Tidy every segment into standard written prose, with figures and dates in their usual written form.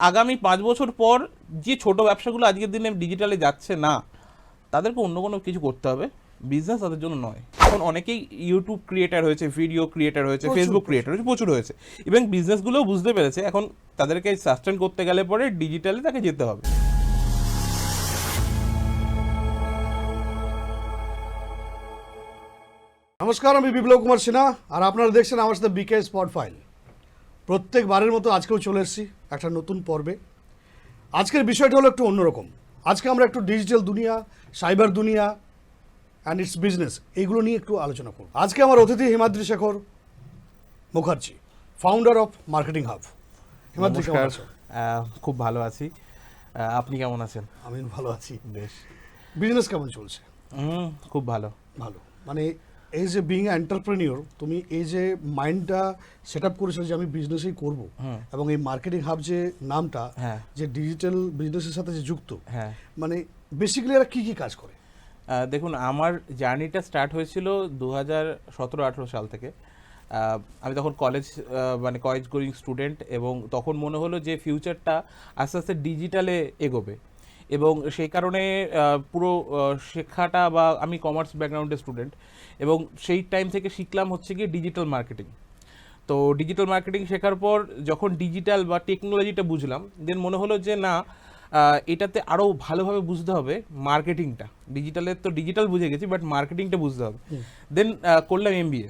আগামী 5 বছর পর যে ছোট ব্যবসাগুলো আজকের দিনে ডিজিটালে যাচ্ছে না, তাদেরকে অন্য কোনো কিছু করতে হবে, বিজনেস তাদের জন্য নয়। এখন অনেকেই ইউটিউব ক্রিয়েটার হয়েছে, ভিডিও ক্রিয়েটার হয়েছে, ফেসবুক ক্রিয়েটার হয়েছে, প্রচুর হয়েছে, এবং বিজনেসগুলোও বুঝতে পেরেছে এখন তাদেরকে সাস্টেন করতে গেলে পরে ডিজিটালে তাকে যেতে হবে। নমস্কার, আমি বিপ্লব কুমার সিনহা, আর আপনারা দেখছেন আমার সাথে বিকে স্পট ফাইল। প্রত্যেকবারের মতো আজকেও চলে এসেছি একটা নতুন পর্বে। আজকের বিষয়টা হলো একটু অন্যরকম। আজকে আমরা একটু ডিজিটাল দুনিয়া, সাইবার দুনিয়া অ্যান্ড ইটস বিজনেস, এইগুলো নিয়ে একটু আলোচনা করব। আজকে আমার অতিথি Himadri Shekhar Mukherjee, founder of marketing hub. Himadri, কেমন আছো? খুব ভালো আছি, আপনি কেমন আছেন? আমি ভালো আছি। বেশ। বিজনেস কেমন চলছে? খুব ভালো। ভালো মানে এই যে বিং এন্টারপ্রেনিওর, তুমি এই যে মাইন্ডটা সেট আপ করেছো যে আমি বিজনেসই করব, এবং এই মার্কেটিং হাব যে নামটা, যে ডিজিটাল বিজনেসের সাথে যে যুক্ত, মানে বেসিক্যালি এরা কি কি কাজ করে? দেখুন, আমার জার্নিটা স্টার্ট হয়েছিল 2017-18 সাল থেকে। আমি তখন কলেজ গোয়িং স্টুডেন্ট, এবং তখন মনে হলো যে ফিউচারটা আস্তে আস্তে ডিজিটালে এগোবে, এবং সেই কারণে পুরো শেখাটা, বা আমি কমার্স ব্যাকগ্রাউন্ডের স্টুডেন্ট, এবং সেই টাইম থেকে শিখলাম হচ্ছে গিয়ে ডিজিটাল মার্কেটিং। তো ডিজিটাল মার্কেটিং শেখার পর যখন ডিজিটাল বা টেকনোলজিটা বুঝলাম, দেন মনে হলো যে না, এটাতে আরও ভালোভাবে বুঝতে হবে মার্কেটিংটা। ডিজিটালের তো ডিজিটাল বুঝে গেছি, বাট মার্কেটিংটা বুঝতে হবে। দেন করলাম এমবিএ।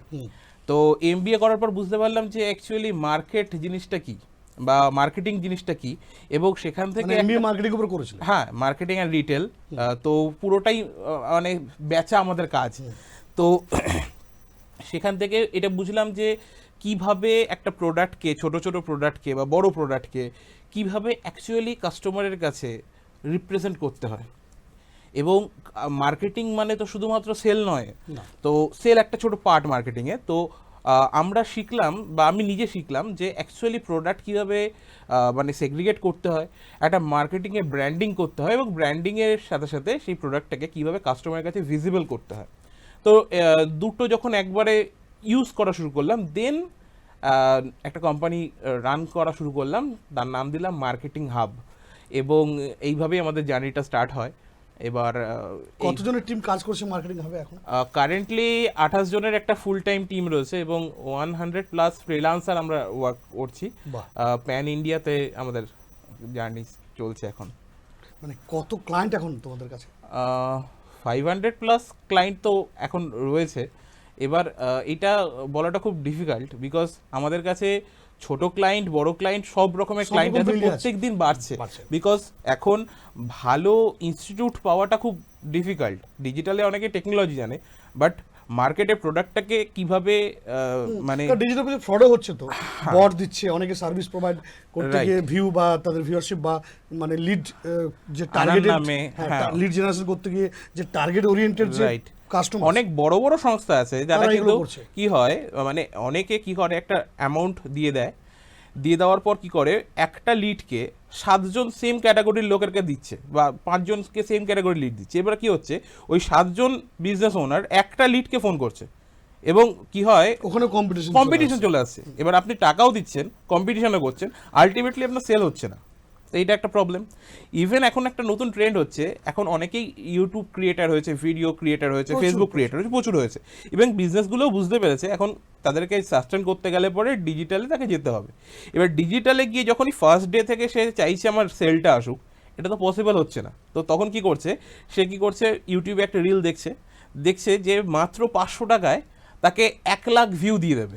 তো এমবিএ করার পর বুঝতে পারলাম যে অ্যাকচুয়ালি মার্কেট জিনিসটা কি, বা মার্কেটিং জিনিসটা কি, এবং সেখান থেকে এমবিএ মার্কেটিং উপর করেছিল। হ্যাঁ, মার্কেটিং অ্যান্ড রিটেল। তো পুরোটাই মানে বেচা আমাদের কাজ। তো সেখান থেকে এটা বুঝলাম যে কিভাবে একটা প্রোডাক্টকে, ছোট ছোট প্রোডাক্টকে বা বড় প্রোডাক্টকে কিভাবে অ্যাকচুয়ালি কাস্টমারের কাছে রিপ্রেজেন্ট করতে হয়। এবং মার্কেটিং মানে তো শুধুমাত্র সেল নয়, তো সেল একটা ছোট পার্ট মার্কেটিংয়ে। তো আমরা শিখলাম, বা আমি নিজে শিখলাম যে অ্যাকচুয়ালি প্রোডাক্ট কীভাবে মানে সেগ্রিগেট করতে হয়, একটা মার্কেটিংয়ে ব্র্যান্ডিং করতে হয়, এবং ব্র্যান্ডিংয়ের সাথে সাথে সেই প্রোডাক্টটাকে কীভাবে কাস্টমারের কাছে ভিজিবল করতে হয়। তো দুটো যখন একবারে ইউজ করা শুরু করলাম, দেন একটা কোম্পানি রান করা শুরু করলাম, তার নাম দিলাম মার্কেটিং হাব, এবং এইভাবেই আমাদের জার্নিটা স্টার্ট হয়। এবার কতজনের টিম কাজ করছে মার্কেটিং হাবে এখন? কারেন্টলি 28 জনের একটা ফুল টাইম টিম রয়েছে, এবং 100+ ফ্রিল্যান্সার আমরা ওয়ার্ক করছি। প্যান ইন্ডিয়াতে আমাদের জার্নি চলছে এখন। মানে কত ক্লায়েন্ট এখন তোমাদের কাছে? 500+ ক্লায়েন্ট তো এখন রয়েছে। এবার এটা বলাটা খুব ডিফিকাল্ট, বিকজ আমাদের কাছে ছোট ক্লায়েন্ট, বড় ক্লায়েন্ট, সব রকমের ক্লায়েন্ট আছে, প্রত্যেক দিন বাড়ছে। বিকজ এখন ভালো ইনস্টিটিউট পাওয়াটা খুব ডিফিকাল্ট। ডিজিটালে অনেকে টেকনোলজি জানে, বাট মার্কেটে প্রোডাক্টটাকে কিভাবে মানে ডিজিটাল কিছু ফ্রডও হচ্ছে, তো বট দিচ্ছে, অনেকে সার্ভিস প্রোভাইড করতে গিয়ে ভিউ বা তাদের ভিউয়ারশিপ বা মানে লিড যে টার্গেটেড লিড জেনারেশন করতে গিয়ে যে টার্গেট ওরিয়েন্টেড যে কাস্টমার, অনেক বড় বড় সংস্থা আছে যারা কিন্তু কি হয়, মানে অনেকে কি করে, একটা অ্যামাউন্ট দিয়ে দেয়, দিয়ে দেওয়ার পর কি করে, একটা লিডকে 7 জন সেম ক্যাটাগরির লোকেরকে দিচ্ছে, বা 5 জনকে সেম ক্যাটাগরির লিড দিচ্ছে। এবার কি হচ্ছে, ওই 7 জন বিজনেস ওনার একটা লিডকে ফোন করছে, এবং কি হয়, ওখানে কম্পিটিশন চলে আসছে। এবার আপনি টাকাও দিচ্ছেন, কম্পিটিশনও করছেন, আলটিমেটলি আপনার সেল হচ্ছে না। তো এইটা একটা প্রবলেম। ইভেন এখন একটা নতুন ট্রেন্ড হচ্ছে, এখন অনেকেই ইউটিউব ক্রিয়েটার হয়েছে, ভিডিও ক্রিয়েটার হয়েছে, ফেসবুক ক্রিয়েটার হয়েছে, প্রচুর হয়েছে, এবং বিজনেসগুলোও বুঝতে পেরেছে এখন তাদেরকে সাস্টেন করতে গেলে পরে ডিজিটালে তাকে যেতে হবে। এবার ডিজিটালে গিয়ে যখনই ফার্স্ট ডে থেকে সে চাইছে আমার সেলটা আসুক, এটা তো পসিবল হচ্ছে না। তো তখন কি করছে, সে কি করছে, ইউটিউবে একটা রিল দেখছে যে মাত্র 500 টাকায় তাকে 1 লাখ ভিউ দিয়ে দেবে।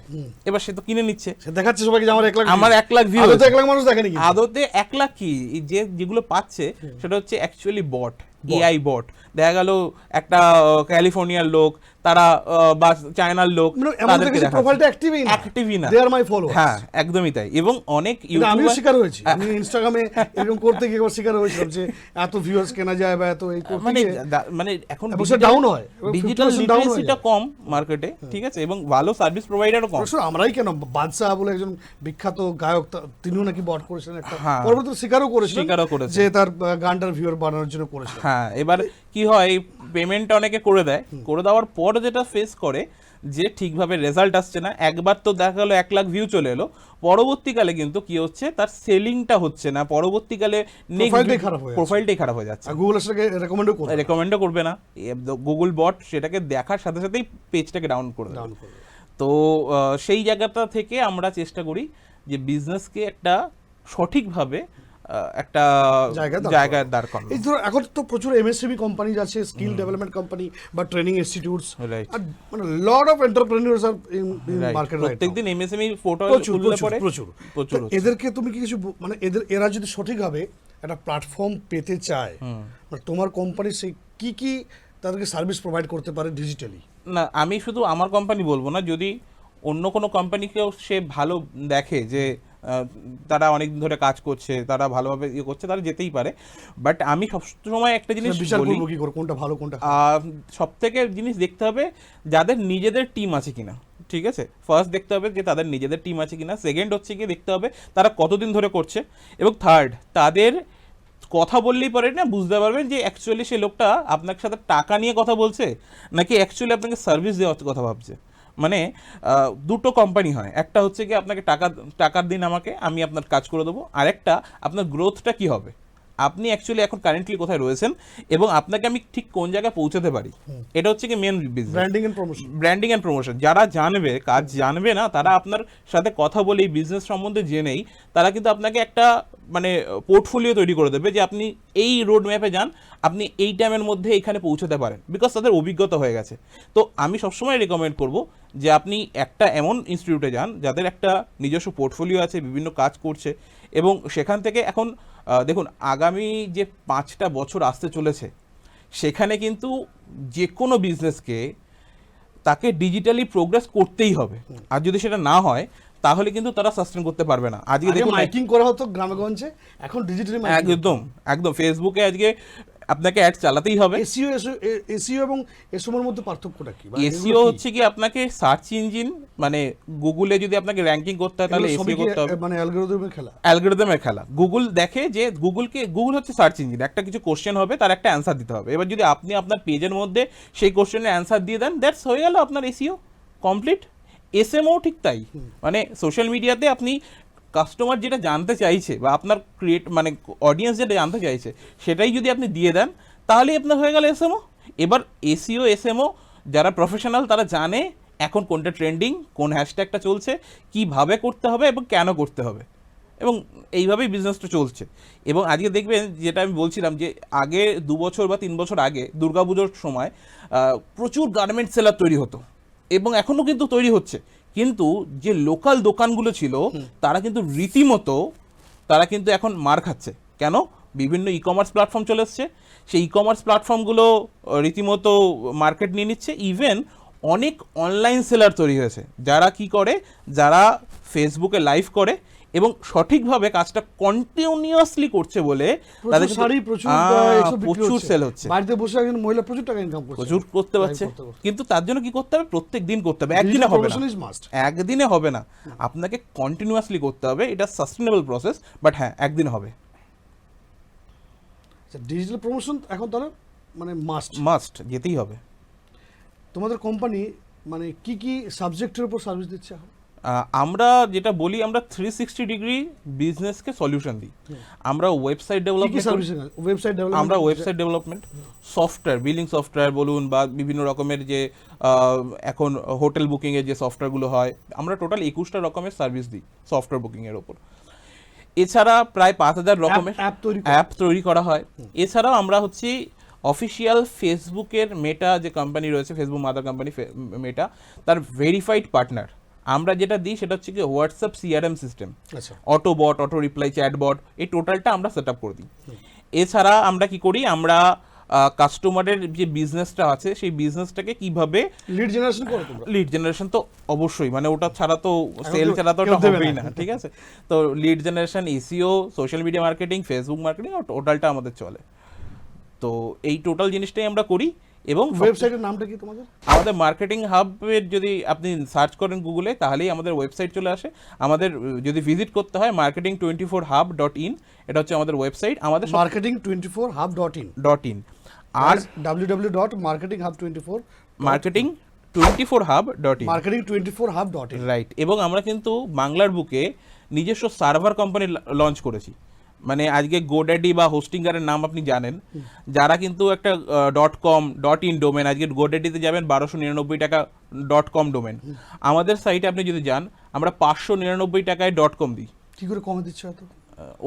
এবার সে তো কিনে নিচ্ছে, সে দেখাচ্ছে সবাইকে যে আমার 1 লাখ ভিউ। আদতে 1 লাখ মানুষ দেখেনি, আদতে 1 লাখ কি, যেগুলো পাচ্ছে সেটা হচ্ছে অ্যাকচুয়ালি বট, এআই বট। দেখা গেল একটা ক্যালিফোর্নিয়ার লোক, তারা বা চায়নার লোক, তাদেরকে প্রোফাইলটা অ্যাক্টিভই না, দে আর মাই ফলোয়ার্স। হ্যাঁ, একদমই তাই। এবং অনেক আমিও শিকার হয়েছি, আমি ইনস্টাগ্রামে এরকম করতে গিয়ে শিকার হয়েছিলাম যে এত ভিউয়ার্স কেনা যায়, বা এত এই করতে মানে এখন ডাউন হয়, ডিজিটাল লিটারেসিটা কম মার্কেটে, ঠিক আছে, এবং ভালো সার্ভিস প্রোভাইডারও কম। আমরাই কেন, বাদশা বলে একজন বিখ্যাত গায়ক, তিনিও নাকি বট করেছেন, একটা পরবর্তীতে স্বীকারও করেছে যে তার গানটার ভিউয়ার বাড়ানোর জন্য করেছে। হ্যাঁ, এবার কি হয়, পেমেন্ট অনেকে করে দেয়, করে দেওয়ার পর যেটা ফেস করে, যে ঠিকভাবে রেজাল্ট আসছে না। একবার তো দেখা গেলো 1 লাখ ভিউ চলে এলো, পরবর্তীকালে কিন্তু কি হচ্ছে, তার সেলিংটা হচ্ছে না, পরবর্তীকালে প্রোফাইলটাই খারাপ হয়ে যাচ্ছে, গুগল সেটাকে রেকমেন্ডও করবে না, গুগল বট সেটাকে দেখার সাথে সাথেই পেজটাকে ডাউন করে দেবে। তো সেই জায়গাটা থেকে আমরা চেষ্টা করি যে বিজনেসকে একটা সঠিকভাবে একটা জায়গায় দাঁড় করানো। এই ধরো এখন তো প্রচুর এমএসএমই কোম্পানি আছে, স্কিল ডেভেলপমেন্ট কোম্পানি বা ট্রেনিং ইনস্টিটিউটস, আর মানে lot of entrepreneurs are in market right. প্রত্যেকদিন এমএসএমই পোর্টাল খুললে পরে প্রচুর এদেরকে তুমি কি কিছু মানে এরা যদি সঠিকভাবে একটা প্ল্যাটফর্ম পেতে চায়, মানে তোমার কোম্পানি সেই কি তাদেরকে সার্ভিস প্রোভাইড করতে পারে ডিজিটালি? না, আমি শুধু আমার কোম্পানি বলবো না, যদি অন্য কোনো কোম্পানিকেও সে ভালো দেখে যে তারা অনেকদিন ধরে কাজ করছে, তারা ভালোভাবে ইয়ে করছে, তারা যেতেই পারে। বাট আমি সবসময় একটা জিনিস বলি, কোনটা ভালো কোনটা, সব থেকে জিনিস দেখতে হবে যাদের নিজেদের টিম আছে কিনা। ঠিক আছে, ফার্স্ট দেখতে হবে যে তাদের নিজেদের টিম আছে কিনা, সেকেন্ড হচ্ছে কি দেখতে হবে তারা কতদিন ধরে করছে, এবং থার্ড তাদের কথা বললেই পারে না বুঝতে পারবেন যে অ্যাকচুয়ালি সে লোকটা আপনার সাথে টাকা নিয়ে কথা বলছে নাকি অ্যাকচুয়ালি আপনাকে সার্ভিস দেওয়ার কথা ভাবছে। মানে দুটো কোম্পানি হয়, একটা হচ্ছে কি আপনাকে টাকার দিন আমাকে, আমি আপনার কাজ করে দেবো, আরেকটা আপনার গ্রোথটা কি হবে, আপনি অ্যাকচুয়ালি এখন কারেন্টলি কোথায় রয়েছেন এবং আপনাকে আমি ঠিক কোন জায়গায় পৌঁছাতে পারি। এটা হচ্ছে কি main business, branding and promotion. যারা জানবে, কাজ জানবে না, তারা আপনার সাথে কথা বলে এই বিজনেস সম্বন্ধে জেনেই তারা কিন্তু আপনাকে একটা মানে পোর্টফোলিও তৈরি করে দেবে যে আপনি এই রোড ম্যাপে যান, আপনি এই টাইমের মধ্যে এইখানে পৌঁছাতে পারেন, বিকজ তাদের অভিজ্ঞতা হয়ে গেছে। তো আমি সবসময় রেকমেন্ড করব যে আপনি একটা এমন ইনস্টিটিউটে যান যাদের একটা নিজস্ব পোর্টফোলিও আছে, বিভিন্ন কাজ করছে, এবং সেখান থেকে এখন দেখুন আগামী যে 5টা বছর আসতে চলেছে সেখানে কিন্তু যে কোনো বিজনেসকে তাকে ডিজিটালি প্রোগ্রেস করতেই হবে, আর যদি সেটা না হয় তাহলে কিন্তু তারা সাস্টেন করতে পারবে না। আজকে দেখুন মাইকিং করা হতো গ্রামেগঞ্জে, এখন ডিজিটালি একদম ফেসবুকে আজকে আপনাকে অ্যাড চালাতেই হবে। এসইও এবং এসইওর মধ্যে পার্থক্যটা কি? এসইও হচ্ছে কি আপনাকে সার্চ ইঞ্জিন, মানে গুগলে যদি আপনাকে র‍্যাঙ্কিং করতে হয় তাহলে এসইও করতে হবে, মানে অ্যালগরিদমের খেলা। গুগল দেখে যে গুগল হচ্ছে সার্চ ইঞ্জিন, একটা কিছু কোশ্চেন হবে, তার একটা অ্যান্সার দিতে হবে। এবার যদি আপনি আপনার পেজের মধ্যে সেই কোশ্চেনের অ্যান্সার দিয়ে দেন, দ্যাটস হয়ে গেল আপনার এসইও কমপ্লিট। এসএমও ঠিক তাই, মানে সোশ্যাল মিডিয়াতে আপনি কাস্টমার যেটা জানতে চাইছে বা আপনার মানে অডিয়েন্স যেটা জানতে চাইছে সেটাই যদি আপনি দিয়ে দেন তাহলেই আপনার হয়ে গেল এসএমও। এবার এসইও এসএমও যারা প্রফেশনাল তারা জানে এখন কোনটা ট্রেন্ডিং, কোন হ্যাশট্যাগটা চলছে, কিভাবে করতে হবে এবং কেন করতে হবে, এবং এইভাবেই বিজনেসটা চলছে। এবং আজকে দেখবেন যেটা আমি বলছিলাম যে আগে 2 বছর বা 3 বছর আগে দুর্গাপুজোর সময় প্রচুর গার্মেন্ট সেলার তৈরি হতো, এবং এখনও কিন্তু তৈরি হচ্ছে, কিন্তু যে লোকাল দোকানগুলো ছিল তারা কিন্তু রীতিমতো তারা কিন্তু এখন মার খাচ্ছে। কেন? বিভিন্ন ই কমার্স প্ল্যাটফর্ম চলে এসছে, সেই ই কমার্স প্ল্যাটফর্মগুলো রীতিমতো মার্কেট নিয়ে নিচ্ছে। ইভেন অনেক অনলাইন সেলার তৈরি হয়েছে যারা কি করে, যারা ফেসবুকে লাইভ করে এবং সঠিকভাবে কাজটা কন্টিনিউয়াসলি করছে বলে তাদের প্রচুর সেল হচ্ছে, বাড়িতে বসে একজন মহিলা প্রচুর টাকা ইনকাম করছে, প্রচুর করতে পারছে। কিন্তু তার জন্য কি করতে হবে? প্রত্যেক দিন করতে হবে, একদিনে হবে না, একদিনে হবে না, আপনাকে কন্টিনিউয়াসলি করতে হবে। এটা সাস্টেনেবল প্রসেস, বাট হ্যাঁ একদিন হবে। ডিজিটাল প্রমোশন এখন তাহলে মানে মাস্ট যেতেই হবে। তোমাদের কোম্পানি মানে কি সাবজেক্টের উপর সার্ভিস দিচ্ছে? আমরা যেটা বলি, আমরা 360 ডিগ্রি বিজনেসকে সলিউশন দিই। আমরা website development, software, billing software বলুন বা বিভিন্ন রকমের যে এখন হোটেল বুকিংয়ের যে সফটওয়্যারগুলো হয়, আমরা টোটাল 21টা রকমের সার্ভিস দিই সফটওয়্যার বুকিংয়ের ওপর। এছাড়া প্রায় 5000 রকমের অ্যাপ তৈরি করা হয়। এছাড়াও আমরা হচ্ছি অফিসিয়াল ফেসবুকের মেটা যে কোম্পানি রয়েছে, ফেসবুক মাদার কোম্পানি মেটা, তার ভেরিফাইড পার্টনার। আমরা যেটা দিই সেটা হচ্ছে কি হোয়াটসঅ্যাপ সিআরএম সিস্টেম, অটো বট, অটো রিপ্লাই, চ্যাট বট, এই টোটালটা আমরা সেট আপ করে দিই। এছাড়া আমরা কি করি, আমরা কাস্টমারের যে বিজনেসটা আছে সেই বিজনেসটাকে কিভাবে লিড জেনারেশন তো অবশ্যই, মানে ওটা ছাড়া তো সেল ছাড়া তো ওটা হবেই না, ঠিক আছে? তো lead generation, SEO, social media marketing, Facebook marketing, টোটালটা আমাদের চলে। তো এই টোটাল জিনিসটাই আমরা করি। এবং ওয়েবসাইটের নামটা কি তোমাদের? আমাদের মার্কেটিং হাবের যদি আপনি সার্চ করেন গুগলে তাহলেই আমাদের ওয়েবসাইট চলে আসে। আমাদের যদি ভিজিট করতে হয় marketing24hub.in, এটা হচ্ছে আমাদের ওয়েবসাইট। আমাদের marketing24hub.in আর www.marketinghub24 marketing marketing24hub.in marketing24hub.in right. এবং আমরা কিন্তু বাংলার বুকে নিজস্ব সার্ভার কোম্পানি লঞ্চ করেছি। মানে আজকে গোড্যাডি বা হোস্টিঙ্গারের নাম আপনি জানেন, যারা কিন্তু একটা .com.in ডোমেন, আজকে গোড্যাডিতে যাবেন 1299 টাকা .com ডোমেন, আমাদের সাইটে আপনি যদি যান আমরা 599 টাকায় .com দিই। কি করে কমে দিচ্ছ এত?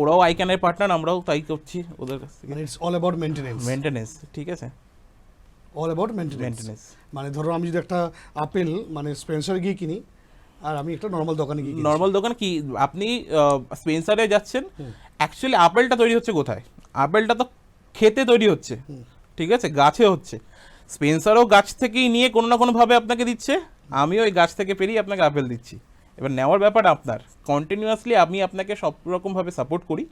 ওরাও আইক্যানের পার্টনার, আমরাও তাই করছি ওদের কাছ থেকে। মানে ইটস অল অ্যাবাউট মেইনটেনেন্স, ঠিক আছে, অল অ্যাবাউট মেইনটেনেন্স। মানে ধরো আমি যদি একটা আপেল মানে স্পেন্সারে গিয়ে কিনি, আর আমি একটা নর্মাল দোকানে গিয়ে কিনি, নর্মাল দোকান কি আপনি স্পেন্সারে যাচ্ছেন, অ্যাকচুয়ালি আপেলটা তৈরি হচ্ছে কোথায়? আপেলটা তো খেতে তৈরি হচ্ছে, ঠিক আছে, গাছে হচ্ছে। স্পেন্সারও গাছ থেকেই নিয়ে কোনো না কোনোভাবে আপনাকে দিচ্ছে, আমিও ওই গাছ থেকে পেরিয়ে আপনাকে আপেল দিচ্ছি। এবার নেওয়ার ব্যাপার আপনার, কন্টিনিউয়াসলি আমি আপনাকে সব রকমভাবে সাপোর্ট করি,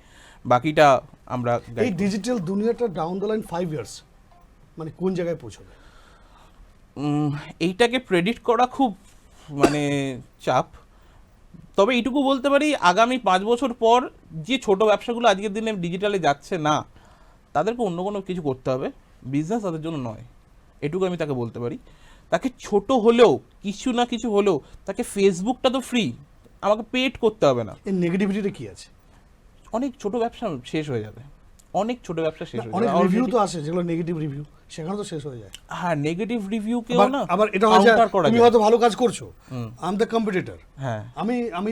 বাকিটা আমরা এই ডিজিটাল দুনিয়াটা ডাউন দ্য লাইন 5 ইয়ার্স মানে কোন জায়গায় পৌঁছবে? এইটাকে প্রেডিক্ট করা খুব মানে চাপ। তবে এইটুকু বলতে পারি, আগামী 5 বছর পর যে ছোট ব্যবসাগুলো আজকের দিনে ডিজিটালে যাচ্ছে না, তাদেরকে অন্য কোনো কিছু করতে হবে, বিজনেস তাদের জন্য নয়, এটুকু আমি তাকে বলতে পারি। তাকে ছোট হলেও কিছু না কিছু হলেও তাকে, ফেসবুকটা তো ফ্রি, আমাকে পেড করতে হবে না। এর নেগেটিভিটিটা কি আছে? অনেক ছোট ব্যবসা শেষ হয়ে যাবে, অনেক ছোট ব্যবসা শেষ হয়ে অনেক যাবে। রিভিউ তো আসে যেগুলো নেগেটিভ রিভিউ, সেখানে তো শেষ হয়ে যায়। হ্যাঁ, নেগেটিভ রিভিউ কেউ না, আবার এটা হয় যে counter করা তুমি যায়। হয়তো ভালো কাজ করছো, আই এম দ্য কম্পিটিটর, হ্যাঁ, আমি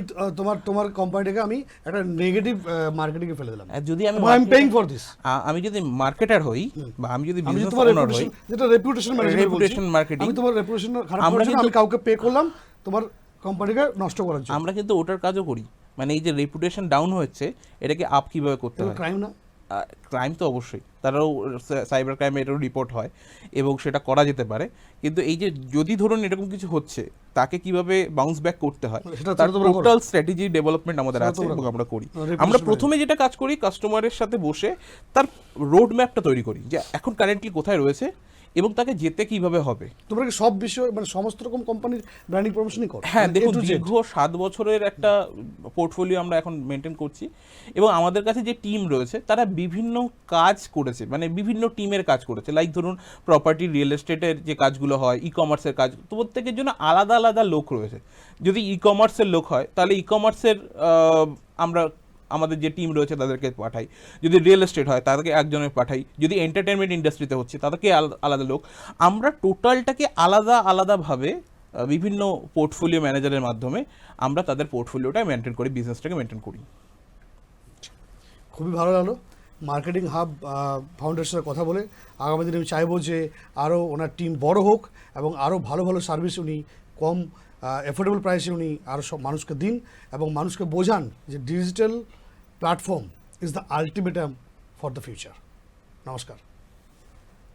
তোমার কোম্পানিটাকে আমি একটা নেগেটিভ মার্কেটিং এ ফেলে দিলাম, যদি আমি I am paying for this. আমি যদি মার্কেটার হই বা আমি যদি আমি বিজনেস তোমার ওনার হই, যেটা রেপুটেশন ম্যানেজমেন্ট, রেপুটেশন মার্কেটিং, আমি তোমার রেপুটেশন খারাপ আমরা করার জন্য কিন্তু- আমি কাউকে পে করলাম তোমার কোম্পানিকে নষ্ট করার জন্য। আমরা কিন্তু ওটার কাজও করি। মানে এই যে রেপুটেশন ডাউন হচ্ছে, এটাকে আপ কিভাবে করতে হয়। ক্রাইম না? ক্রাইম তো অবশ্যই, তারাও সাইবার ক্রাইমে এটাও রিপোর্ট হয় এবং সেটা করা যেতে পারে। কিন্তু এই যে যদি ধরুন এরকম কিছু হচ্ছে, তাকে কিভাবে বাউন্স ব্যাক করতে হয়, সেটা তার তোমরা করো। টোটাল স্ট্র্যাটেজি ডেভেলপমেন্ট আমাদের সেটা আছে তোমরা এবং করো। আমরা করি। Reputation আমরা প্রথমে যেটা কাজ করি, কাস্টমারের সাথে বসে তার রোড ম্যাপটা তৈরি করি, যে এখন কারেন্টলি কোথায় রয়েছে এবং তাকে যেতে কিভাবে হবে। তোমরা কি সব বিষয় মানে সমস্ত রকম কোম্পানির ব্র্যান্ডিং প্রমোশনই করো? হ্যাঁ, মানে দেখুন, A to Z? দীর্ঘ 7 বছরের একটা পোর্টফোলিও আমরা এখন মেনটেন করছি এবং আমাদের কাছে যে টিম রয়েছে তারা বিভিন্ন কাজ করেছে, মানে বিভিন্ন টিমের কাজ করেছে। লাইক ধরুন প্রপার্টি, রিয়েল এস্টেটের যে কাজগুলো হয়, ই কমার্সের কাজ, তো প্রত্যেকের জন্য আলাদা আলাদা লোক রয়েছে। যদি ই কমার্সের লোক হয় তাহলে ই কমার্সের আমরা আমাদের যে টিম রয়েছে তাদেরকে পাঠাই। যদি রিয়েল এস্টেট হয় তাদেরকে একজনের পাঠাই। যদি এন্টারটেনমেন্ট ইন্ডাস্ট্রিতে হচ্ছে তাদেরকে আলাদা লোক। আমরা টোটালটাকে আলাদা আলাদাভাবে বিভিন্ন পোর্টফোলিও ম্যানেজারের মাধ্যমে আমরা তাদের পোর্টফোলিওটা মেনটেন করি, বিজনেসটাকে মেনটেন করি। খুবই ভালো লাগলো মার্কেটিং হাব ফাউন্ডেশনের সাথে কথা বলে। আগামী দিনে আমি চাইবো যে আরও ওনার টিম বড় হোক এবং আরও ভালো ভালো সার্ভিস উনি কম অ্যাফোর্ডেবল প্রাইসে উনি আরও সব মানুষকে দিন এবং মানুষকে বোঝান যে digital platform is the ultimatum for the future. নমস্কার।